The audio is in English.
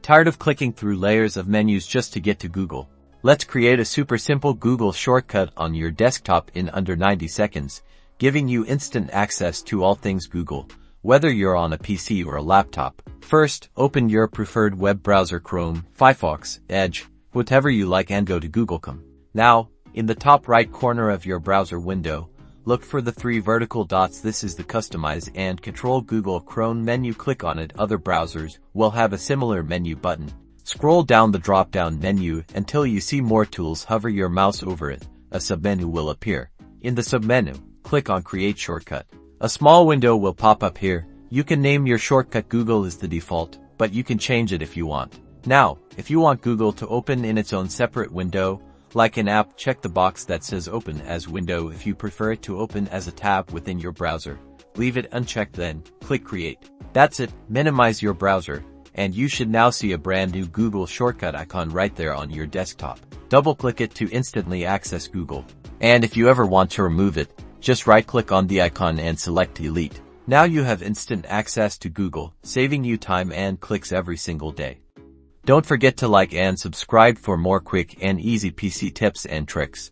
Tired of clicking through layers of menus just to get to Google? Let's create a super simple Google shortcut on your desktop in under 90 seconds, giving you instant access to all things Google, whether you're on a PC or a laptop. First, open your preferred web browser, Chrome, Firefox, Edge, whatever you like, and go to Google.com. Now, in the top right corner of your browser window, look for the 3 vertical dots. This is the Customize and Control Google Chrome menu. Click on it. Other browsers will have a similar menu button. Scroll down the drop-down menu until you see More Tools. Hover your mouse over it. A submenu will appear. In the submenu, click on Create Shortcut. A small window will pop up here. You can name your shortcut. Google is the default, but you can change it if you want. Now, if you want Google to open in its own separate window, like an app, check the box that says Open as Window. If you prefer it to open as a tab within your browser, leave it unchecked, then click Create. That's it. Minimize your browser, and you should now see a brand new Google shortcut icon right there on your desktop. Double-click it to instantly access Google. And if you ever want to remove it, just right-click on the icon and select Delete. Now you have instant access to Google, saving you time and clicks every single day. Don't forget to like and subscribe for more quick and easy PC tips and tricks.